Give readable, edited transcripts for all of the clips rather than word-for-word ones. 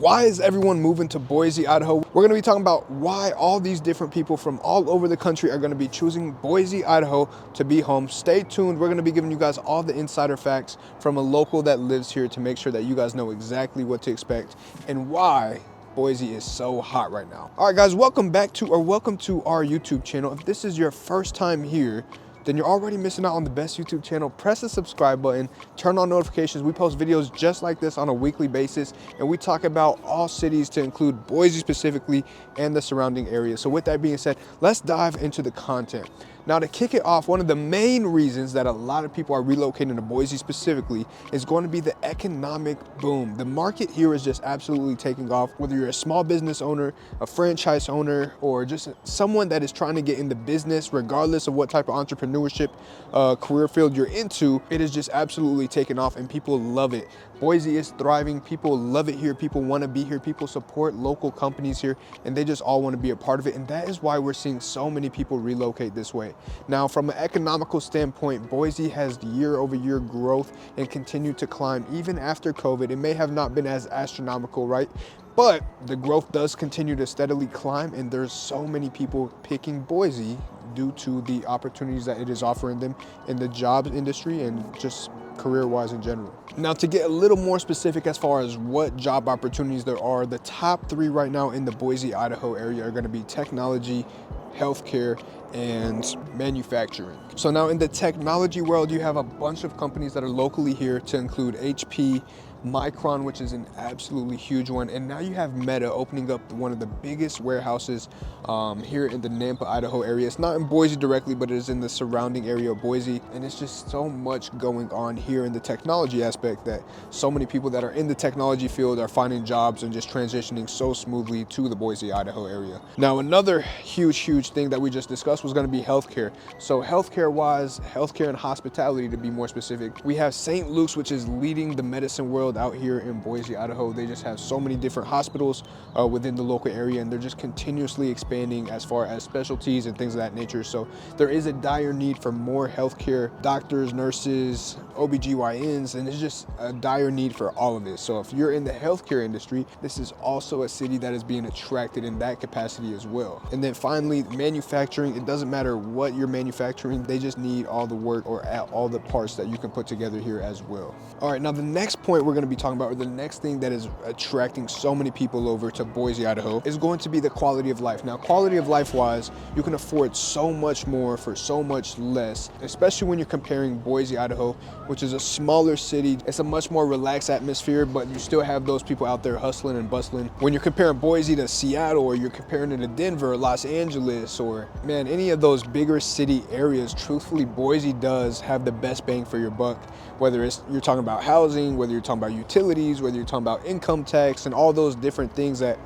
Why is everyone moving to Boise, Idaho? We're going to be talking about why all these different people from all over the country are going to be choosing Boise, Idaho to be home. Stay tuned. We're going to be giving you guys all the insider facts from a local that lives here to make sure that you guys know exactly what to expect and why Boise is so hot right now. All right, guys, welcome to our YouTube channel. If this is your first time here, then you're already missing out on the best YouTube channel. Press the subscribe button, turn on notifications. We post videos just like this on a weekly basis, and we talk about all cities to include Boise specifically and the surrounding areas. So with that being said, let's dive into the content. Now, to kick it off, one of the main reasons that a lot of people are relocating to Boise specifically is going to be the economic boom. The market here is just absolutely taking off. Whether you're a small business owner, a franchise owner, or just someone that is trying to get in the business, regardless of what type of entrepreneurship career field you're into, it is just absolutely taking off and people love it. Boise is thriving. People love it here. People want to be here. People support local companies here, and they just all want to be a part of it. And that is why we're seeing so many people relocate this way. Now, from an economical standpoint, Boise has year-over-year growth and continued to climb even after COVID. It may have not been as astronomical, right? But the growth does continue to steadily climb, and there's so many people picking Boise due to the opportunities that it is offering them in the job industry and just career-wise in general. Now, to get a little more specific as far as what job opportunities there are, the top three right now in the Boise, Idaho area are going to be technology, healthcare, and manufacturing. So now in the technology world, you have a bunch of companies that are locally here to include HP, Micron, which is an absolutely huge one, and now you have Meta opening up one of the biggest warehouses here in the Nampa, Idaho area. It's not in Boise directly, but it is in the surrounding area of Boise, and it's just so much going on here in the technology aspect that so many people that are in the technology field are finding jobs and just transitioning so smoothly to the Boise, Idaho area. Now, another huge thing that we just discussed was going to be healthcare. So healthcare-wise, healthcare and hospitality to be more specific, we have St. Luke's, which is leading the medicine world out here in Boise, Idaho. They just have so many different hospitals within the local area, and they're just continuously expanding as far as specialties and things of that nature. So there is a dire need for more healthcare doctors, nurses, OBGYNs, and it's just a dire need for all of it. So if you're in the healthcare industry, this is also a city that is being attracted in that capacity as well. And then finally, manufacturing. It doesn't matter what you're manufacturing, they just need all the work or all the parts that you can put together here as well. All right, now the next point we're going to be talking about, or the next thing that is attracting so many people over to Boise, Idaho, is going to be the quality of life. Now, quality of life wise, you can afford so much more for so much less, especially when you're comparing Boise, Idaho, which is a smaller city. It's a much more relaxed atmosphere, but you still have those people out there hustling and bustling. When you're comparing Boise to Seattle, or you're comparing it to Denver, Los Angeles, or man, any of those bigger city areas, truthfully, Boise does have the best bang for your buck. Whether it's you're talking about housing, whether you're talking about utilities, whether you're talking about income tax, and all those different things that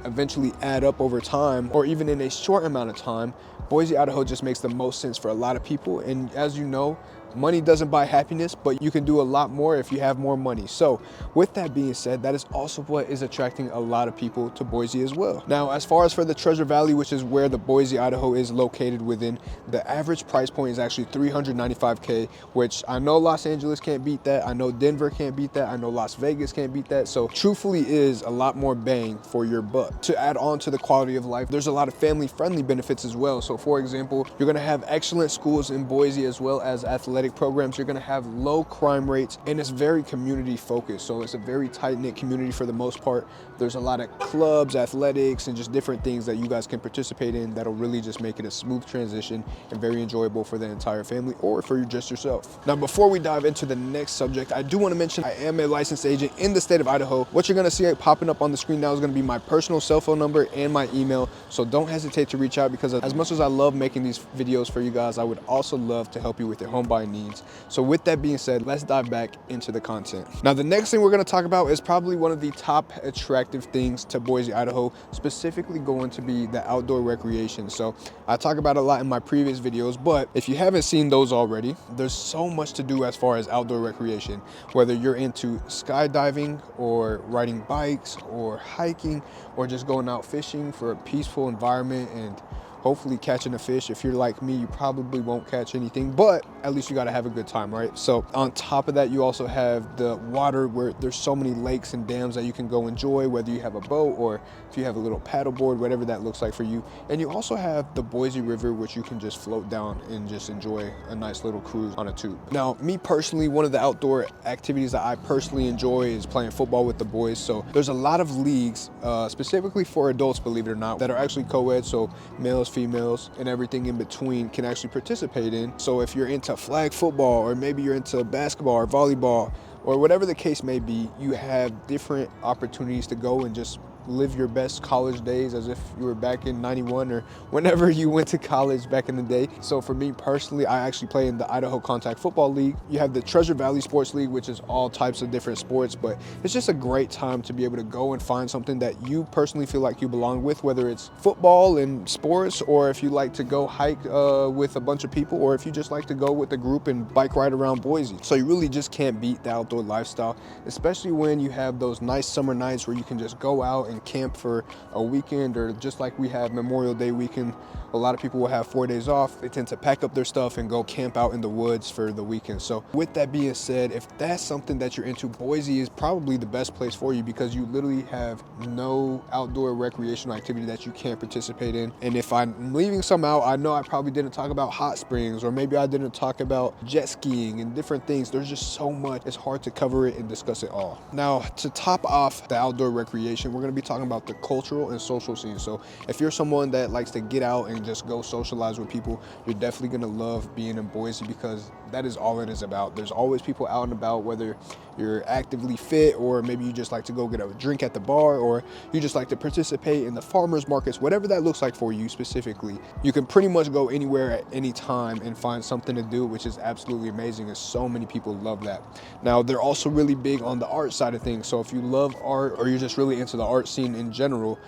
eventually add up over time, or even in a short amount of time, Boise, Idaho just makes the most sense for a lot of people. And as you know, money doesn't buy happiness, but you can do a lot more if you have more money. So with that being said, that is also what is attracting a lot of people to Boise as well. Now, as far as for the Treasure Valley, which is where the Boise, Idaho is located within, the average price point is actually $395K, which I know Los Angeles can't beat that. I know Denver can't beat that. I know Las Vegas can't beat that. So truthfully is a lot more bang for your buck. To add on to the quality of life, there's a lot of family-friendly benefits as well. So for example, you're gonna have excellent schools in Boise as well as athletic programs. You're going to have low crime rates, and it's very community focused. So it's a very tight-knit community for the most part. There's a lot of clubs, athletics, and just different things that you guys can participate in that'll really just make it a smooth transition and very enjoyable for the entire family or for you just yourself. Now, before we dive into the next subject, I do want to mention I am a licensed agent in the state of Idaho. What you're going to see popping up on the screen now is going to be my personal cell phone number and my email. So don't hesitate to reach out, because as much as I love making these videos for you guys, I would also love to help you with your home buying needs. So with that being said, let's dive back into the content. Now, the next thing we're going to talk about is probably one of the top attractive things to Boise, Idaho, specifically going to be the outdoor recreation. So I talk about it a lot in my previous videos, but if you haven't seen those already, there's so much to do as far as outdoor recreation, whether you're into skydiving or riding bikes or hiking or just going out fishing for a peaceful environment and hopefully catching a fish. If you're like me, you probably won't catch anything, but at least you got to have a good time, right? So on top of that, you also have the water, where there's so many lakes and dams that you can go enjoy, whether you have a boat or if you have a little paddle board, whatever that looks like for you. And you also have the Boise River, which you can just float down and just enjoy a nice little cruise on a tube. Now, me personally, one of the outdoor activities that I personally enjoy is playing football with the boys. So there's a lot of leagues, specifically for adults, believe it or not, that are actually co-ed. So males, females, and everything in between can actually participate in. So if you're into flag football, or maybe you're into basketball or volleyball, or whatever the case may be, you have different opportunities to go and just live your best college days as if you were back in 91 or whenever you went to college back in the day. So for me personally, I actually play in the Idaho Contact Football League. You have the Treasure Valley Sports League, which is all types of different sports, but it's just a great time to be able to go and find something that you personally feel like you belong with, whether it's football and sports, or if you like to go hike with a bunch of people, or if you just like to go with a group and bike ride around Boise. So you really just can't beat the outdoor lifestyle, especially when you have those nice summer nights where you can just go out and camp for a weekend, or just like we have Memorial Day weekend. A lot of people will have 4 days off. They tend to pack up their stuff and go camp out in the woods for the weekend. So with that being said, if that's something that you're into, Boise is probably the best place for you, because you literally have no outdoor recreational activity that you can't participate in. And if I'm leaving some out, I know I probably didn't talk about hot springs, or maybe I didn't talk about jet skiing and different things. There's just so much, it's hard to cover it and discuss it all. Now, to top off the outdoor recreation, we're going to be talking about the cultural and social scene. So if you're someone that likes to get out and just go socialize with people, you're definitely going to love being in Boise, because that is all it is about. There's always people out and about, whether you're actively fit, or maybe you just like to go get a drink at the bar, or you just like to participate in the farmers markets, whatever that looks like for you specifically. You can pretty much go anywhere at any time and find something to do, which is absolutely amazing, and so many people love that. Now, they're also really big on the art side of things. So if you love art, or you're just really into the art scene in general,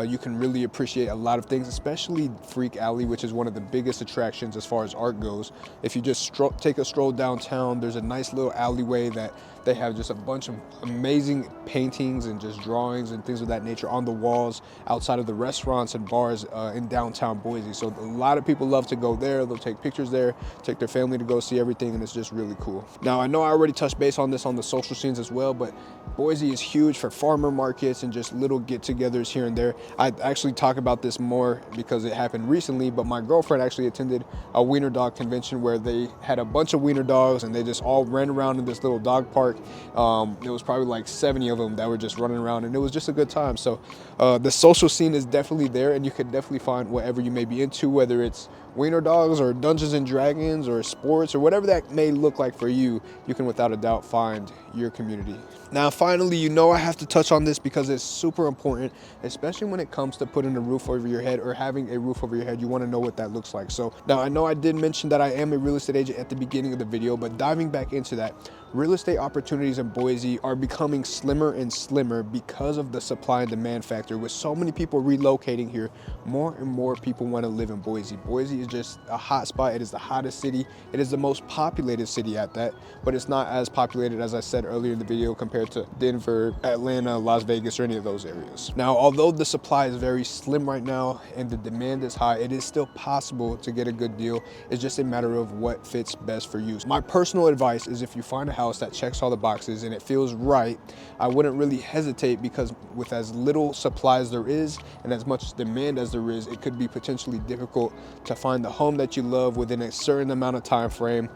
you can really appreciate a lot of things, especially Freak Alley, which is one of the biggest attractions as far as art goes. If you just take a stroll downtown, there's a nice little alleyway that they have just a bunch of amazing paintings and just drawings and things of that nature on the walls outside of the restaurants and bars in downtown Boise. So a lot of people love to go there. They'll take pictures there, take their family to go see everything, and it's just really cool. Now, I know I already touched base on this on the social scenes as well, but Boise is huge for farmer markets and just little get-togethers here and there. I actually talk about this more because it happened recently, but my girlfriend actually attended a wiener dog convention where they had a bunch of wiener dogs and they just all ran around in this little dog park. There was probably like 70 of them that were just running around, and it was just a good time. So the social scene is definitely there, and you can definitely find whatever you may be into, whether it's wiener dogs or Dungeons and Dragons or sports or whatever that may look like for you. You can without a doubt find your community. Now, finally, you know I have to touch on this because it's super important, especially when it comes to putting a roof over your head or having a roof over your head. You want to know what that looks like. So now, I know I did mention that I am a real estate agent at the beginning of the video, but diving back into that, real estate opportunities in Boise are becoming slimmer and slimmer because of the supply and demand factor. With so many people relocating here, more and more people want to live in Boise. Boise is just a hot spot. It is the hottest city. It is the most populated city at that, but it's not as populated, as I said earlier in the video, compared to Denver, Atlanta, Las Vegas, or any of those areas. Now, although the supply is very slim right now and the demand is high, it is still possible to get a good deal. It's just a matter of what fits best for you. My personal advice is, if you find a house that checks all the boxes and it feels right, I wouldn't really hesitate, because with as little supply as there is and as much demand as there is, it could be potentially difficult to find the home that you love within a certain amount of time frame,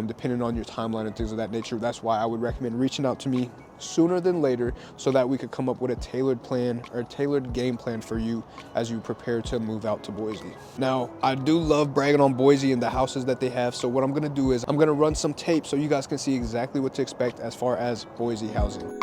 depending on your timeline and things of that nature. That's why I would recommend reaching out to me sooner than later, so that we could come up with a tailored plan or a tailored game plan for you as you prepare to move out to Boise. Now, I do love bragging on Boise and the houses that they have, so what I'm going to do is I'm going to run some tape so you guys can see exactly what to expect as far as Boise housing.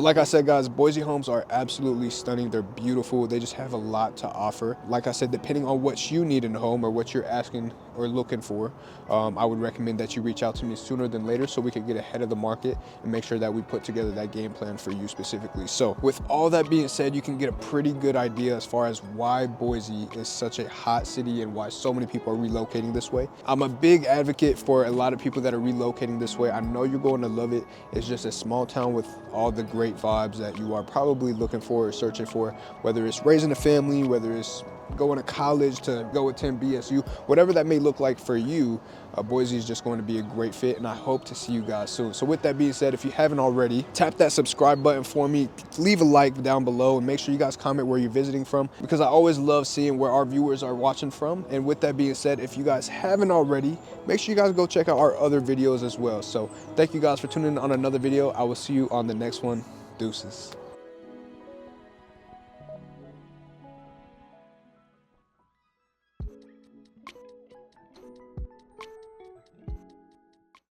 So like I said, guys, Boise homes are absolutely stunning. They're beautiful. They just have a lot to offer. Like I said, depending on what you need in a home or what you're asking or looking for, I would recommend that you reach out to me sooner than later so we can get ahead of the market and make sure that we put together that game plan for you specifically. So with all that being said, you can get a pretty good idea as far as why Boise is such a hot city and why so many people are relocating this way. I'm a big advocate for a lot of people that are relocating this way. I know you're going to love it. It's just a small town with all the great vibes that you are probably looking for or searching for, whether it's raising a family, whether it's going to college to go attend BSU, whatever that may look like for you. Boise is just going to be a great fit, and I hope to see you guys soon. So with that being said, if you haven't already, tap that subscribe button for me, leave a like down below, and make sure you guys comment where you're visiting from, because I always love seeing where our viewers are watching from. And with that being said, if you guys haven't already, make sure you guys go check out our other videos as well. So thank you guys for tuning in on another video. I will see you on the next one. Deuces.